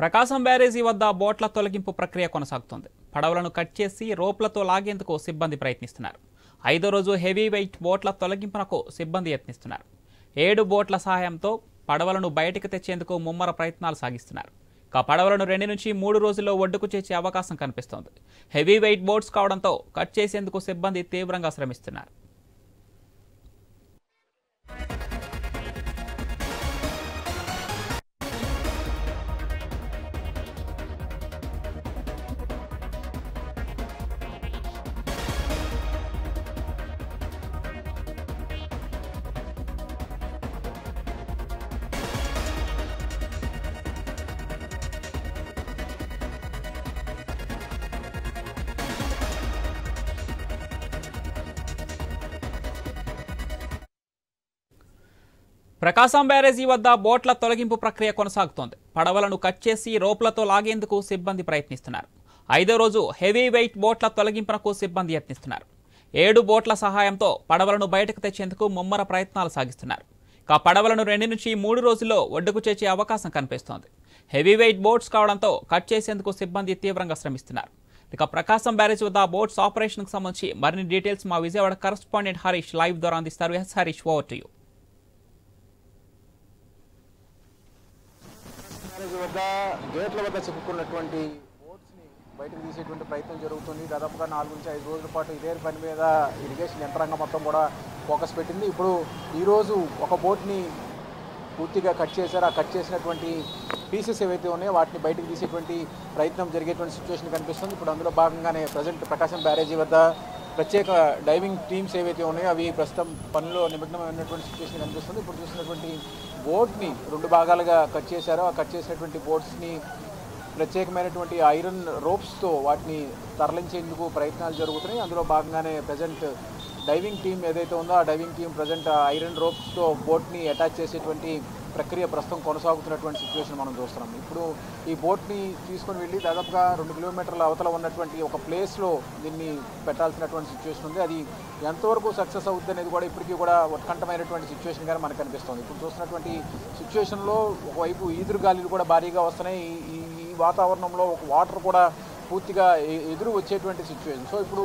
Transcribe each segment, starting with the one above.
ప్రకాశం బ్యారేజీ వద్ద బోట్ల తొలగింపు ప్రక్రియ కొనసాగుతోంది. పడవలను కట్ చేసి రోప్లతో లాగేందుకు సిబ్బంది ప్రయత్నిస్తున్నారు. 5వ రోజు హెవీ వెయిట్ బోట్ల తొలగింపునకు సిబ్బంది యత్నిస్తున్నారు. 7 బోట్ల సహాయంతో పడవలను బయటకు తెచ్చేందుకు ముమ్మర ప్రయత్నాలు సాగిస్తున్నారు. పడవలను 2 నుంచి 3 రోజుల్లో ఒడ్డుకు చేర్చే అవకాశం కనిపిస్తోంది. హెవీ వెయిట్ బోట్స్ కావడంతో కట్ చేసేందుకు సిబ్బంది తీవ్రంగా శ్రమిస్తున్నారు. ప్రకాశం బ్యారేజీ వద్ద బోట్ల తొలగింపు ప్రక్రియ కొనసాగుతోంది. పడవలను కట్ చేసి రోప్లతో లాగేందుకు సిబ్బంది ప్రయత్నిస్తున్నారు. 5వ రోజు హెవీ వెయిట్ బోట్ల తొలగింపునకు సిబ్బంది యత్నిస్తున్నారు. 7 బోట్ల సహాయంతో పడవలను బయటకు తెచ్చేందుకు ముమ్మర ప్రయత్నాలు సాగిస్తున్నారు. పడవలను 2 నుంచి 3 రోజుల్లో ఒడ్డుకు చేర్చే అవకాశం కనిపిస్తోంది. హెవీ వెయిట్ బోట్స్ కావడంతో కట్ చేసేందుకు సిబ్బంది తీవ్రంగా శ్రమిస్తున్నారు. ప్రకాశం బ్యారేజ్ వద్ద బోట్స్ ఆపరేషన్కు సంబంధించి మరిన్ని డీటెయిల్స్ మా విజయవాడ కరెస్పాండెంట్ హరీష్ లైవ్ ద్వారా అందిస్తారు. S Harish, over to you. గేట్ల వద్ద చిక్కుకున్నటువంటి బోట్స్ని బయటకు తీసేటువంటి ప్రయత్నం జరుగుతుంది. దాదాపుగా 4 నుంచి 5 రోజుల పాటు ఇదే పని మీద ఇరిగేషన్ యంత్రాంగం మొత్తం కూడా ఫోకస్ పెట్టింది. ఇప్పుడు ఈరోజు ఒక బోట్ని పూర్తిగా కట్ చేశారు. ఆ కట్ చేసినటువంటి పీసెస్ ఏవైతే ఉన్నాయో వాటిని బయటకు తీసేటువంటి ప్రయత్నం జరిగేటువంటి సిచ్యువేషన్ కనిపిస్తుంది. ఇప్పుడు అందులో భాగంగానే ప్రజెంట్ ప్రకాశం బ్యారేజీ వద్ద ప్రత్యేక డైవింగ్ టీమ్స్ ఏవైతే ఉన్నాయో అవి ప్రస్తుతం పనిలో నిమగ్నమైనటువంటి సిచ్యువేషన్ కనిపిస్తుంది. ఇప్పుడు చూసినటువంటి బోట్ని 2 భాగాలుగా కట్ చేశారు. ఆ కట్ చేసినటువంటి బోట్స్ని ప్రత్యేకమైనటువంటి ఐరన్ రోప్స్తో వాటిని తరలించేందుకు ప్రయత్నాలు జరుగుతున్నాయి. అందులో భాగంగానే ప్రజెంట్ డైవింగ్ టీం ఏదైతే ఉందో ఆ డైవింగ్ టీం ప్రజెంట్ ఐరన్ రోప్స్తో బోట్ని అటాచ్ చేసేటువంటి ప్రక్రియ ప్రస్తుతం కొనసాగుతున్నటువంటి సిచ్యువేషన్ మనం చూస్తున్నాం. ఇప్పుడు ఈ బోట్ని తీసుకొని వెళ్ళి దాదాపుగా 2 కిలోమీటర్ల అవతల ఉన్నటువంటి ఒక ప్లేస్లో దీన్ని పెట్టాల్సినటువంటి సిచ్యువేషన్ ఉంది. అది ఎంతవరకు సక్సెస్ అవుతుంది అనేది కూడా ఇప్పటికీ కూడా ఉత్కంఠమైనటువంటి సిచ్యువేషన్ కానీ మనకు కనిపిస్తుంది. ఇప్పుడు చూస్తున్నటువంటి సిచ్యువేషన్లో ఒకవైపు ఈదురు గాలులు కూడా భారీగా వస్తున్నాయి. ఈ వాతావరణంలో ఒక వాటర్ కూడా పూర్తిగా ఎదురు వచ్చేటువంటి సిచ్యువేషన్. సో ఇప్పుడు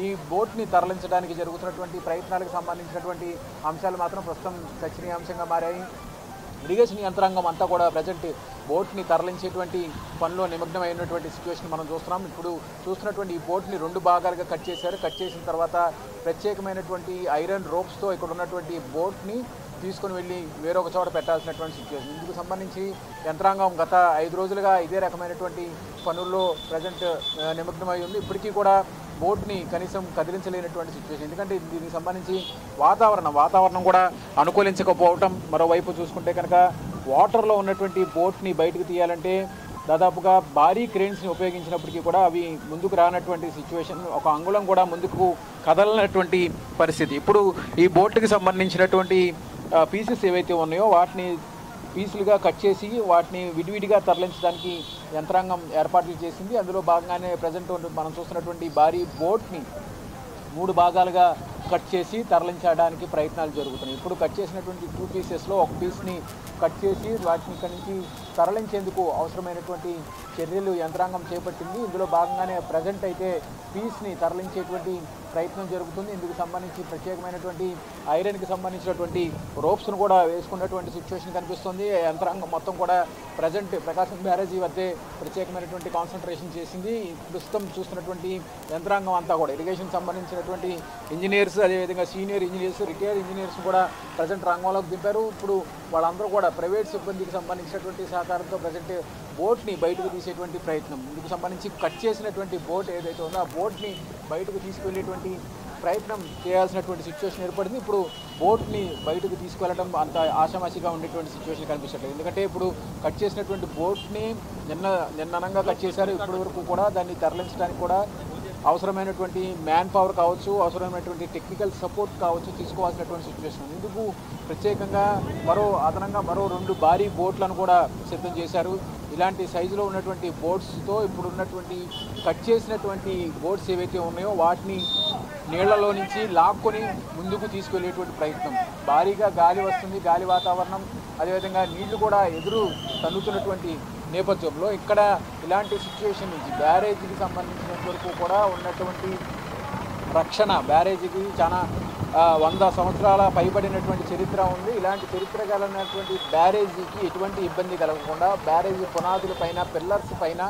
ఈ బోట్ని తరలించడానికి జరుగుతున్నటువంటి ప్రయత్నాలకు సంబంధించినటువంటి అంశాలు మాత్రం ప్రస్తుతం చర్చనీయాంశంగా మారాయి. ఇరిగేషన్ యంత్రాంగం అంతా కూడా ప్రజెంట్ బోట్ని తరలించేటువంటి పనిలో నిమగ్నమైనటువంటి సిచ్యువేషన్ మనం చూస్తున్నాం. ఇప్పుడు చూస్తున్నటువంటి ఈ బోట్ని 2 భాగాలుగా కట్ చేశారు. కట్ చేసిన తర్వాత ప్రత్యేకమైనటువంటి ఐరన్ రోప్స్తో ఇక్కడ ఉన్నటువంటి బోట్ని తీసుకొని వెళ్ళి వేరొక చోట పెట్టాల్సినటువంటి సిచ్యువేషన్. ఇందుకు సంబంధించి యంత్రాంగం గత 5 రోజులుగా ఇదే రకమైనటువంటి పనుల్లో ప్రజెంట్ నిమగ్నమై ఉంది. ఇప్పటికీ కూడా బోట్ని కనీసం కదిలించలేనటువంటి సిచ్యువేషన్. ఎందుకంటే దీనికి సంబంధించి వాతావరణం కూడా అనుకూలించకపోవటం. మరోవైపు చూసుకుంటే కనుక వాటర్లో ఉన్నటువంటి బోట్ని బయటకు తీయాలంటే దాదాపుగా భారీ క్రేన్స్ని ఉపయోగించినప్పటికీ కూడా అవి ముందుకు రానటువంటి సిచ్యువేషన్, ఒక అంగుళం కూడా ముందుకు కదలనటువంటి పరిస్థితి. ఇప్పుడు ఈ బోట్కి సంబంధించినటువంటి పీసెస్ ఏవైతే ఉన్నాయో వాటిని పీసులుగా కట్ చేసి వాటిని విడివిడిగా తరలించడానికి యంత్రాంగం ఏర్పాట్లు చేసింది. అందులో భాగంగానే ప్రజెంట్ మనం చూస్తున్నటువంటి భారీ బోట్ని 3 భాగాలుగా కట్ చేసి తరలించడానికి ప్రయత్నాలు జరుగుతున్నాయి. ఇప్పుడు కట్ చేసినటువంటి 2 పీసెస్లో ఒక పీస్ని కట్ చేసి వాటిని ఇక్కడి నుంచి తరలించేందుకు అవసరమైనటువంటి చర్యలు యంత్రాంగం చేపట్టింది. ఇందులో భాగంగానే ప్రజెంట్ అయితే పీస్ని తరలించేటువంటి ప్రయత్నం జరుగుతుంది. ఇందుకు సంబంధించి ప్రత్యేకమైనటువంటి ఐరన్కి సంబంధించినటువంటి రోప్స్ను కూడా వేసుకున్నటువంటి సిచ్యువేషన్ కనిపిస్తుంది. యంత్రాంగం మొత్తం కూడా ప్రజెంట్ ప్రకాశం బ్యారేజీ వద్దే ప్రత్యేకమైనటువంటి కాన్సన్ట్రేషన్ చేసింది. ప్రస్తుతం చూస్తున్నటువంటి యంత్రాంగం అంతా కూడా ఇరిగేషన్ సంబంధించినటువంటి ఇంజనీర్స్, అదేవిధంగా సీనియర్ ఇంజనీర్స్, రిటైర్డ్ ఇంజనీర్స్ కూడా ప్రజెంట్ రంగంలోకి దింపారు. ఇప్పుడు వాళ్ళందరూ కూడా ప్రైవేట్ సిబ్బందికి సంబంధించినటువంటి సహకారంతో ప్రజెంట్ బోట్ని బయటకు తీసేటువంటి ప్రయత్నం, ఇందుకు సంబంధించి కట్ చేసినటువంటి బోట్ ఏదైతే ఉందో ఆ బోట్ని బయటకు తీసుకువెళ్ళేటువంటి ప్రయత్నం చేయాల్సినటువంటి సిచ్యువేషన్ ఏర్పడింది. ఇప్పుడు బోట్ని బయటకు తీసుకువెళ్ళడం అంత ఆషామాషిగా ఉండేటువంటి సిచ్యువేషన్ కనిపించట్లేదు. ఎందుకంటే ఇప్పుడు కట్ చేసినటువంటి బోట్ని నిన్ననంగా కట్ చేశారు. ఇప్పటి వరకు కూడా దాన్ని తరలించడానికి కూడా అవసరమైనటువంటి మ్యాన్ పవర్ కావచ్చు, అవసరమైనటువంటి టెక్నికల్ సపోర్ట్ కావచ్చు తీసుకోవాల్సినటువంటి సిచ్యువేషన్. ఇందుకు ప్రత్యేకంగా అదనంగా మరో 2 భారీ బోట్లను కూడా సిద్ధం చేశారు. ఇలాంటి సైజులో ఉన్నటువంటి బోట్స్తో ఇప్పుడు ఉన్నటువంటి కట్ చేసినటువంటి బోట్స్ ఏవైతే ఉన్నాయో వాటిని నీళ్లలో నుంచి లాక్కొని ముందుకు తీసుకెళ్లేటువంటి ప్రయత్నం. భారీగా గాలి వస్తుంది, గాలి వాతావరణం, అదేవిధంగా నీళ్లు కూడా ఎదురు తన్నుతున్నటువంటి నేపథ్యంలో ఇక్కడ ఇలాంటి సిచ్యువేషన్ నుంచి బ్యారేజీకి సంబంధించినంత వరకు కూడా ఉన్నటువంటి రక్షణ, బ్యారేజీకి చాలా 100 సంవత్సరాల పైబడినటువంటి చరిత్ర ఉంది. ఇలాంటి చరిత్ర కలిగినటువంటి బ్యారేజీకి ఎటువంటి ఇబ్బంది కలగకుండా బ్యారేజీ పునాదుల పైన, పిల్లర్స్ పైన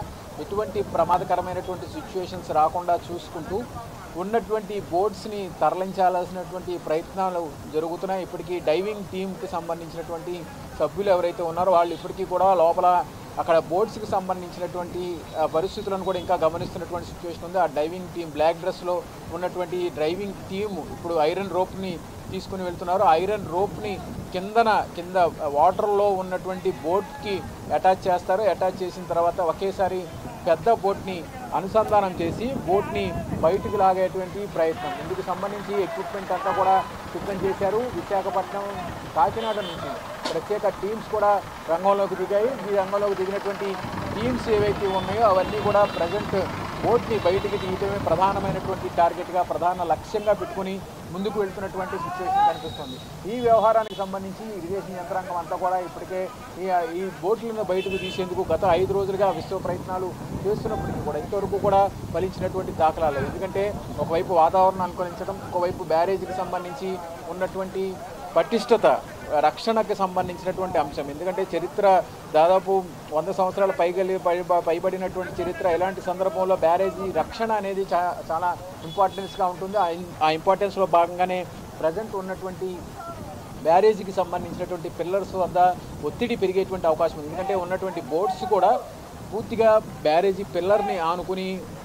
ఎటువంటి ప్రమాదకరమైనటువంటి సిచ్యువేషన్స్ రాకుండా చూసుకుంటూ ఉన్నటువంటి బోట్స్ని తరలించాల్సినటువంటి ప్రయత్నాలు జరుగుతున్నాయి. ఇప్పటికీ డైవింగ్ టీంకి సంబంధించినటువంటి సభ్యులు ఎవరైతే ఉన్నారో వాళ్ళు ఇప్పటికీ కూడా లోపల అక్కడ బోట్స్కి సంబంధించినటువంటి పరిస్థితులను కూడా ఇంకా గమనిస్తున్నటువంటి సిచ్యువేషన్ ఉంది. ఆ డైవింగ్ టీం బ్లాక్ డ్రెస్లో ఉన్నటువంటి డ్రైవింగ్ టీమ్ ఇప్పుడు ఐరన్ రోప్ని తీసుకుని వెళ్తున్నారు. ఐరన్ రోప్ని కింద వాటర్లో ఉన్నటువంటి బోట్కి అటాచ్ చేస్తారు. అటాచ్ చేసిన తర్వాత ఒకేసారి పెద్ద బోట్ని అనుసంధానం చేసి బోట్ని బయటకు లాగేటువంటి ప్రయత్నం. ఇందుకు సంబంధించి ఎక్విప్మెంట్ అంతా కూడా సిద్ధం చేశారు. విశాఖపట్నం, కాకినాడ నుంచి ప్రత్యేక టీమ్స్ కూడా రంగంలోకి దిగాయి. ఈ రంగంలోకి దిగినటువంటి టీమ్స్ ఏవైతే ఉన్నాయో అవన్నీ కూడా ప్రజెంట్ బోట్ని బయటికి తీయటమే ప్రధానమైనటువంటి టార్గెట్గా, ప్రధాన లక్ష్యంగా పెట్టుకుని ముందుకు వెళ్తున్నటువంటి సిచ్యువేషన్ కనిపిస్తుంది. ఈ వ్యవహారానికి సంబంధించి ఇరిగేషన్ యంత్రాంగం అంతా కూడా ఇప్పటికే ఈ బోట్లను బయటకు తీసేందుకు గత 5 రోజులుగా విశ్వ ప్రయత్నాలు చేస్తున్నప్పటికీ కూడా ఇంతవరకు కూడా ఫలించినటువంటి దాఖలాలు. ఎందుకంటే ఒకవైపు వాతావరణం అనుకూలించడం, ఇంకోవైపు బ్యారేజీకి సంబంధించి ఉన్నటువంటి పటిష్టత, రక్షణకు సంబంధించినటువంటి అంశం. ఎందుకంటే చరిత్ర దాదాపు 100 సంవత్సరాల పైబడినటువంటి చరిత్ర. ఇలాంటి సందర్భంలో బ్యారేజీ రక్షణ అనేది చాలా ఇంపార్టెన్స్గా ఉంటుంది. ఆ ఇంపార్టెన్స్లో భాగంగానే ప్రజెంట్ ఉన్నటువంటి బ్యారేజీకి సంబంధించినటువంటి పిల్లర్స్ వద్ద ఒత్తిడి పెరిగేటువంటి అవకాశం ఉంది. ఎందుకంటే ఉన్నటువంటి బోట్స్ కూడా పూర్తిగా బ్యారేజీ పిల్లర్ని ఆనుకుని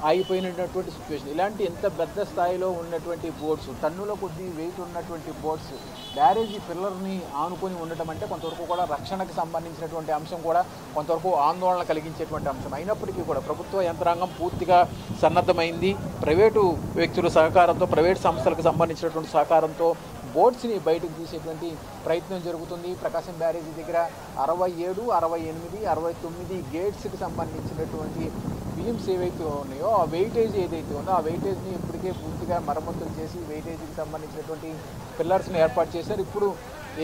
ఆగిపోయినటువంటి సిచ్యువేషన్. ఇలాంటి ఎంత పెద్ద స్థాయిలో ఉన్నటువంటి బోట్స్, టన్నుల కొద్ది వెయిట్ ఉన్నటువంటి బోట్స్ బ్యారేజీ పిల్లర్ని ఆనుకొని ఉండటం అంటే కొంతవరకు కూడా రక్షణకు సంబంధించినటువంటి అంశం కూడా కొంతవరకు ఆందోళన కలిగించేటువంటి అంశం. అయినప్పటికీ కూడా ప్రభుత్వ యంత్రాంగం పూర్తిగా సన్నద్ధమైంది. ప్రైవేటు వ్యక్తుల సహకారంతో, ప్రైవేటు సంస్థలకు సంబంధించినటువంటి సహకారంతో బోట్స్ని బయటకు తీసేటువంటి ప్రయత్నం జరుగుతుంది. ప్రకాశం బ్యారేజీ దగ్గర 67, 68, 69 గేట్స్కి సంబంధించినటువంటి బీమ్స్ ఏవైతే ఉన్నాయో ఆ వెయిటేజ్ ఏదైతే ఉందో ఆ వెయిటేజ్ని ఇప్పటికే పూర్తిగా మరమ్మతులు చేసి వెయిటేజ్కి సంబంధించినటువంటి పిల్లర్స్ని ఏర్పాటు చేశారు. ఇప్పుడు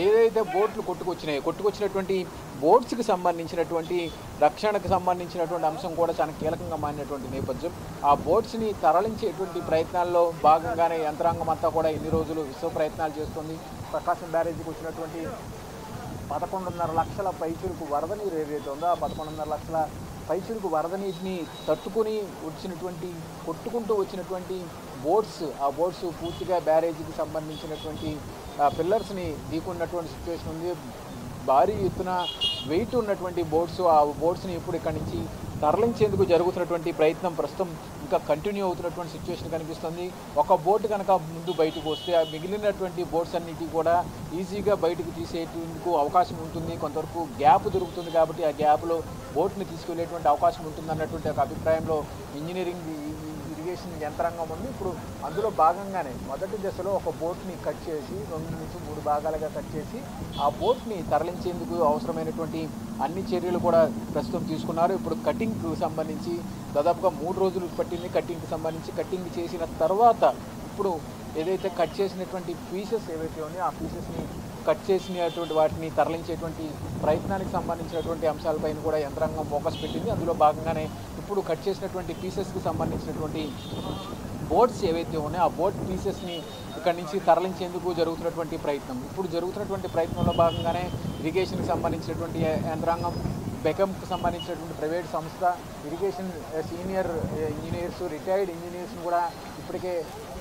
ఏదైతే బోట్లు కొట్టుకొచ్చినటువంటి బోట్స్కి సంబంధించినటువంటి రక్షణకు సంబంధించినటువంటి అంశం కూడా చాలా కీలకంగా మారినటువంటి నేపథ్యం. ఆ బోట్స్ని తరలించేటువంటి ప్రయత్నాల్లో భాగంగానే యంత్రాంగం అంతా కూడా ఇన్ని రోజులు విశ్వ ప్రయత్నాలు చేస్తుంది. ప్రకాశం బ్యారేజీకి వచ్చినటువంటి 11.5 లక్షల పైచులకు వరద నీరు ఏదైతే ఉందో ఆ 11.5 లక్షల పైచులకు వరద నీటిని తట్టుకుని కొట్టుకుంటూ వచ్చినటువంటి బోట్స్, ఆ బోట్స్ పూర్తిగా బ్యారేజీకి సంబంధించినటువంటి పిల్లర్స్ని ఢీకున్నటువంటి సిచ్యువేషన్ ఉంది. భారీ ఎత్తున వెయిట్ ఉన్నటువంటి బోట్స్, ఆ బోట్స్ని ఇప్పుడు ఇక్కడి నుంచి తరలించేందుకు జరుగుతున్నటువంటి ప్రయత్నం ప్రస్తుతం ఇంకా కంటిన్యూ అవుతున్నటువంటి సిచ్యువేషన్ కనిపిస్తుంది. ఒక బోట్ కనుక ముందు బయటకు వస్తే ఆ మిగిలినటువంటి బోట్స్ అన్నిటి కూడా ఈజీగా బయటకు తీసేందుకు అవకాశం ఉంటుంది. కొంతవరకు గ్యాప్ దొరుకుతుంది కాబట్టి ఆ గ్యాప్లో బోట్ని తీసుకెళ్లేటువంటి అవకాశం ఉంటుంది అన్నటువంటి ఒక అభిప్రాయంలో ఇరిగేషన్ యంత్రాంగం ఉంది. ఇప్పుడు అందులో భాగంగానే మొదటి దశలో ఒక బోట్ని కట్ చేసి 2 నుంచి 3 భాగాలుగా కట్ చేసి ఆ బోట్ని తరలించేందుకు అవసరమైనటువంటి అన్ని చర్యలు కూడా ప్రస్తుతం తీసుకున్నారు. ఇప్పుడు కటింగ్కు సంబంధించి దాదాపుగా 3 రోజులు పట్టింది. కటింగ్కి సంబంధించి కటింగ్ చేసిన తర్వాత ఇప్పుడు ఏదైతే కట్ చేసినటువంటి పీసెస్ ఏవైతే ఉన్నాయో ఆ పీసెస్ని కట్ చేసినటువంటి వాటిని తరలించేటువంటి ప్రయత్నానికి సంబంధించినటువంటి అంశాలపైన కూడా యంత్రాంగం ఫోకస్ పెట్టింది. అందులో భాగంగానే ఇప్పుడు కట్ చేసినటువంటి పీసెస్కి సంబంధించినటువంటి బోట్స్ ఏవైతే ఉన్నాయో ఆ బోట్ పీసెస్ని ఇక్కడి నుంచి తరలించేందుకు జరుగుతున్నటువంటి ప్రయత్నం. ఇప్పుడు జరుగుతున్నటువంటి ప్రయత్నంలో భాగంగానే ఇరిగేషన్కి సంబంధించినటువంటి యంత్రాంగం, బెకంకి సంబంధించినటువంటి ప్రైవేట్ సంస్థ, ఇరిగేషన్ సీనియర్ ఇంజనీర్స్, రిటైర్డ్ ఇంజనీర్స్ని కూడా ఇప్పటికే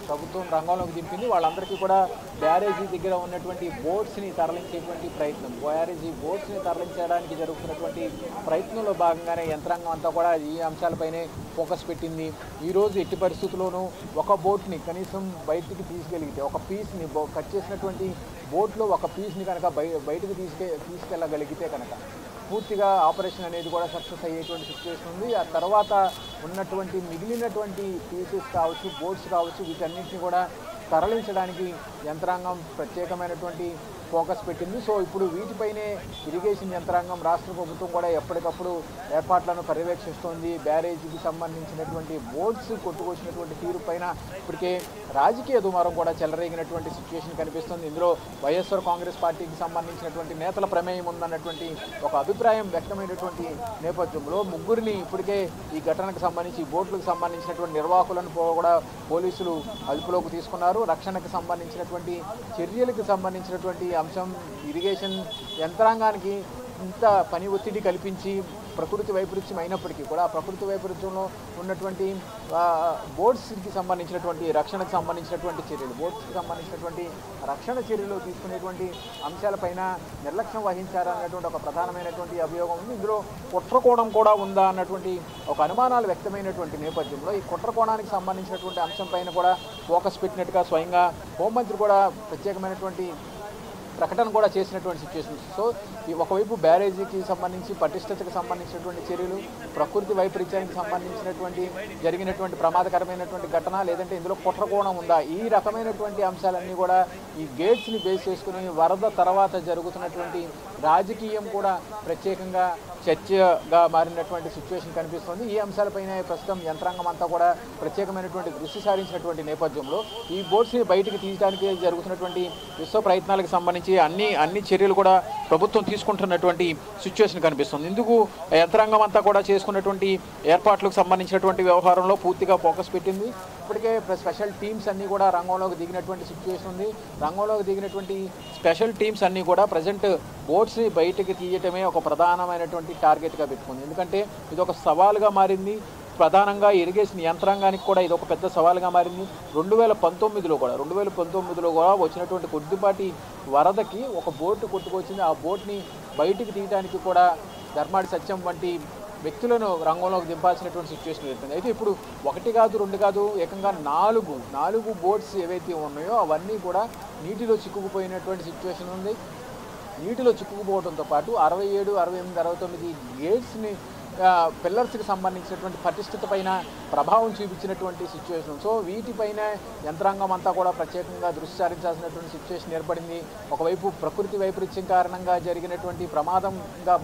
ప్రభుత్వం రంగంలోకి దింపింది. వాళ్ళందరికీ కూడా బ్యారేజీ దగ్గర ఉన్నటువంటి బోట్స్ని తరలించేటువంటి ప్రయత్నం, బ్యారేజీ బోట్స్ని తరలించడానికి జరుగుతున్నటువంటి ప్రయత్నంలో భాగంగానే యంత్రాంగం అంతా కూడా ఈ అంశాలపైనే ఫోకస్ పెట్టింది. ఈరోజు ఎట్టి పరిస్థితుల్లోనూ ఒక బోట్ని కనీసం బయటికి తీసుకెళ్ళితే, ఒక పీస్ని కట్ చేసినటువంటి బోట్లో ఒక పీస్ని కనుక బయటకు తీసుకెళ్ళగలిగితే కనుక పూర్తిగా ఆపరేషన్ అనేది కూడా సక్సెస్ అయ్యేటువంటి సిచ్యువేషన్ ఉంది. ఆ తర్వాత ఉన్నటువంటి మిగిలినటువంటి పీసెస్ కావచ్చు, బోట్స్ కావచ్చు, వీటన్నిటిని కూడా తరలించడానికి యంత్రాంగం ప్రత్యేకమైనటువంటి ఫోకస్ పెట్టింది. సో ఇప్పుడు వీటిపైనే ఇరిగేషన్ యంత్రాంగం రాష్ట్ర ప్రభుత్వం కూడా ఎప్పటికప్పుడు ఏర్పాట్లను పర్యవేక్షిస్తోంది. బ్యారేజీకి సంబంధించినటువంటి బోట్స్ కొట్టుకొచ్చినటువంటి తీరు పైన ఇప్పటికే రాజకీయ దుమారం కూడా చెలరేగినటువంటి సిచ్యువేషన్ కనిపిస్తుంది. ఇందులో వైఎస్ఆర్ కాంగ్రెస్ పార్టీకి సంబంధించినటువంటి నేతల ప్రమేయం ఉందన్నటువంటి ఒక అభిప్రాయం వ్యక్తమైనటువంటి నేపథ్యంలో ముగ్గురిని ఇప్పటికే ఈ ఘటనకు సంబంధించి బోట్లకు సంబంధించినటువంటి నిర్వాహకులను కూడా పోలీసులు అదుపులోకి తీసుకున్నారు. రక్షణకు సంబంధించినటువంటి చర్యలకు సంబంధించినటువంటి అంశం ఇరిగేషన్ యంత్రాంగానికి ఇంత పని ఒత్తిడి కల్పించి ప్రకృతి వైపరీత్యం అయినప్పటికీ కూడా ఆ ప్రకృతి వైపరీత్యంలో ఉన్నటువంటి బోట్స్కి సంబంధించినటువంటి రక్షణకు సంబంధించినటువంటి చర్యలు బోట్స్కి సంబంధించినటువంటి రక్షణ చర్యలు తీసుకునేటువంటి అంశాలపైన నిర్లక్ష్యం వహించారన్నటువంటి ఒక ప్రధానమైనటువంటి అభియోగం ఉంది. ఇందులో కుట్రకోణం కూడా ఉందా అన్నటువంటి ఒక అనుమానాలు వ్యక్తమైనటువంటి నేపథ్యంలో ఈ కుట్రకోణానికి సంబంధించినటువంటి అంశం పైన కూడా ఫోకస్ పెట్టినట్టుగా స్వయంగా హోంమంత్రి కూడా ప్రత్యేకమైనటువంటి ప్రకటన కూడా చేసినటువంటి సిచ్యువేషన్స్. సో ఈ ఒకవైపు బ్యారేజీకి సంబంధించి పటిష్టతకు సంబంధించినటువంటి చర్యలు, ప్రకృతి వైపరీత్యానికి సంబంధించినటువంటి జరిగినటువంటి ప్రమాదకరమైనటువంటి ఘటన, లేదంటే ఇందులో కుట్రకోణం ఉందా, ఈ రకమైనటువంటి అంశాలన్నీ కూడా ఈ గేట్స్ని బేస్ చేసుకుని వరద తర్వాత జరుగుతున్నటువంటి రాజకీయం కూడా ప్రత్యేకంగా చర్చగా మారినటువంటి సిచ్యువేషన్ కనిపిస్తుంది. ఈ అంశాలపైన ప్రస్తుతం యంత్రాంగం అంతా కూడా ప్రత్యేకమైనటువంటి దృష్టి సారించినటువంటి నేపథ్యంలో ఈ బోట్స్ని బయటికి తీయడానికి జరుగుతున్నటువంటి విశ్వ ప్రయత్నాలకు సంబంధించి అన్ని చర్యలు కూడా ప్రభుత్వం తీసుకుంటున్నటువంటి సిచ్యువేషన్ కనిపిస్తుంది. ఇందుకు యంత్రాంగం అంతా కూడా చేసుకున్నటువంటి ఏర్పాట్లకు సంబంధించినటువంటి వ్యవహారంలో పూర్తిగా ఫోకస్ పెట్టింది. ఇప్పటికే స్పెషల్ టీమ్స్ అన్నీ కూడా రంగంలోకి దిగినటువంటి సిచ్యువేషన్ ఉంది. రంగంలోకి దిగినటువంటి స్పెషల్ టీమ్స్ అన్నీ కూడా ప్రజెంట్ బోట్స్ని బయటకు తీయటమే ఒక ప్రధానమైనటువంటి టార్గెట్గా పెట్టుకుంది. ఎందుకంటే ఇది ఒక సవాలుగా మారింది. ప్రధానంగా ఇరిగేషన్ యంత్రాంగానికి కూడా ఇది ఒక పెద్ద సవాలుగా మారింది. 2019లో కూడా వచ్చినటువంటి కొద్దిపాటి వరదకి ఒక బోటు కొట్టుకొచ్చింది. ఆ బోట్ని బయటికి తీయడానికి కూడా ధర్మాడి సత్యం వంటి వ్యక్తులను రంగంలోకి దింపాల్సినటువంటి సిచ్యువేషన్ ఏర్పడింది. అయితే ఇప్పుడు 1 కాదు 2 కాదు ఏకంగా 4 బోట్స్ ఏవైతే ఉన్నాయో అవన్నీ కూడా నీటిలో చిక్కుకుపోయినటువంటి సిచ్యువేషన్ ఉంది. నీటిలో చిక్కుకుపోవడంతో పాటు 67, 68, 69 గేట్స్ని పిల్లర్స్కి సంబంధించినటువంటి పటిష్టత పైన ప్రభావం చూపించినటువంటి సిచ్యువేషన్. సో వీటిపైన యంత్రాంగం అంతా కూడా ప్రత్యేకంగా దృష్టి సారించాల్సినటువంటి సిచ్యువేషన్ ఏర్పడింది. ఒకవైపు ప్రకృతి వైపరీత్యం కారణంగా జరిగినటువంటి ప్రమాదంగా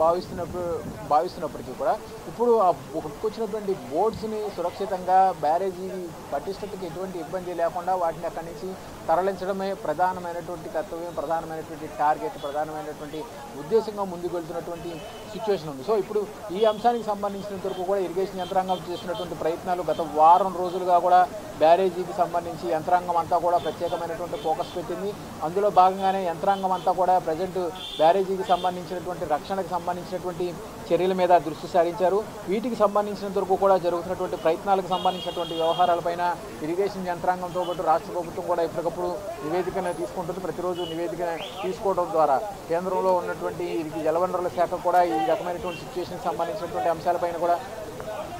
భావిస్తున్నప్పటికీ కూడా ఇప్పుడు ఆ కొట్టుకొచ్చినటువంటి బోట్స్ని సురక్షితంగా బ్యారేజీ పటిష్టతకి ఎటువంటి ఇబ్బంది లేకుండా వాటిని అక్కడి నుంచి తరలించడమే ప్రధానమైనటువంటి కర్తవ్యం, ప్రధానమైనటువంటి టార్గెట్, ప్రధానమైనటువంటి ఉద్దేశంగా ముందుకు వెళ్తున్నటువంటి సిచ్యువేషన్ ఉంది. సో ఇప్పుడు ఈ అంశానికి సంబంధించినంత వరకు కూడా ఇరిగేషన్ యంత్రాంగం చేస్తున్నటువంటి ప్రయత్నాలు గత వారం రోజులుగా కూడా బ్యారేజీకి సంబంధించి యంత్రాంగం అంతా కూడా ప్రత్యేకమైనటువంటి ఫోకస్ పెట్టింది. అందులో భాగంగానే యంత్రాంగం అంతా కూడా ప్రజెంట్ బ్యారేజీకి సంబంధించినటువంటి రక్షణకు సంబంధించినటువంటి చర్యల మీద దృష్టి సారించారు. వీటికి సంబంధించినంత వరకు కూడా జరుగుతున్నటువంటి ప్రయత్నాలకు సంబంధించినటువంటి వ్యవహారాలపైన ఇరిగేషన్ యంత్రాంగంతో పాటు రాష్ట్ర ప్రభుత్వం కూడా ఎప్పటికప్పుడు నివేదికను తీసుకుంటుంది. ప్రతిరోజు నివేదిక తీసుకోవడం ద్వారా కేంద్రంలో ఉన్నటువంటి జలవనరుల శాఖ కూడా ఈ రకమైనటువంటి సిచ్యువేషన్కి సంబంధించినటువంటి అంశాలపైన కూడా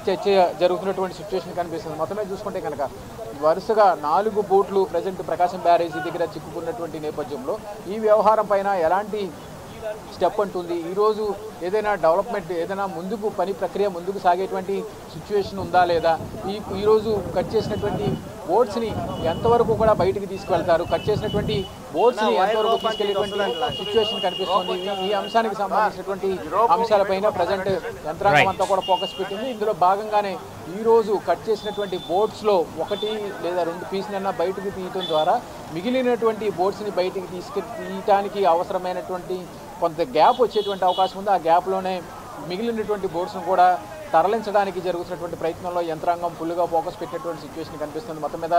చర్చ జరుగుతున్నటువంటి సిచ్యువేషన్ కనిపిస్తుంది. మొత్తమే చూసుకుంటే కనుక వరుసగా 4 బోట్లు ప్రజెంట్ ప్రకాశం బ్యారేజీ దగ్గర చిక్కుకున్నటువంటి నేపథ్యంలో ఈ వ్యవహారం పైన ఎలాంటి స్టెప్ అంటుంది, ఈరోజు ఏదైనా డెవలప్మెంట్, ఏదైనా పని ప్రక్రియ ముందుకు సాగేటువంటి సిచ్యువేషన్ ఉందా లేదా, ఈరోజు కట్ చేసినటువంటి బోట్స్ని ఎంతవరకు కూడా బయటికి తీసుకువెళ్తారు, కట్ చేసినటువంటి బోట్స్ని ఎంతవరకు తీసుకెళ్లేటువంటి సిచ్యువేషన్ కనిపిస్తుంది. ఈ అంశానికి సంబంధించినటువంటి అంశాలపైన ప్రజెంట్ యంత్రాంగం అంతా కూడా ఫోకస్ పెట్టింది. ఇందులో భాగంగానే ఈరోజు కట్ చేసినటువంటి బోట్స్లో 1 లేదా 2 పీసులన్నా బయటకు తీయటం ద్వారా మిగిలినటువంటి బోట్స్ని బయటికి తీయటానికి అవసరమైనటువంటి కొంత గ్యాప్ వచ్చేటువంటి అవకాశం ఉంది. ఆ గ్యాప్లోనే మిగిలినటువంటి బోట్స్ను కూడా తరలించడానికి జరుగుతున్నటువంటి ప్రయత్నంలో యంత్రాంగం ఫుల్గా ఫోకస్ పెట్టేటువంటి సిచ్యువేషన్ కనిపిస్తుంది. మొత్తం మీద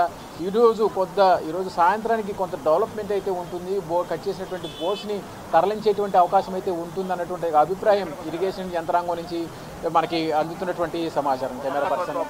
ఈరోజు సాయంత్రానికి కొంత డెవలప్మెంట్ అయితే ఉంటుంది. కట్ చేసినటువంటి బోట్స్ని తరలించేటువంటి అవకాశం అయితే ఉంటుంది అన్నటువంటి అభిప్రాయం ఇరిగేషన్ యంత్రాంగం నుంచి మనకి అందుతున్నటువంటి సమాచారం. Camera person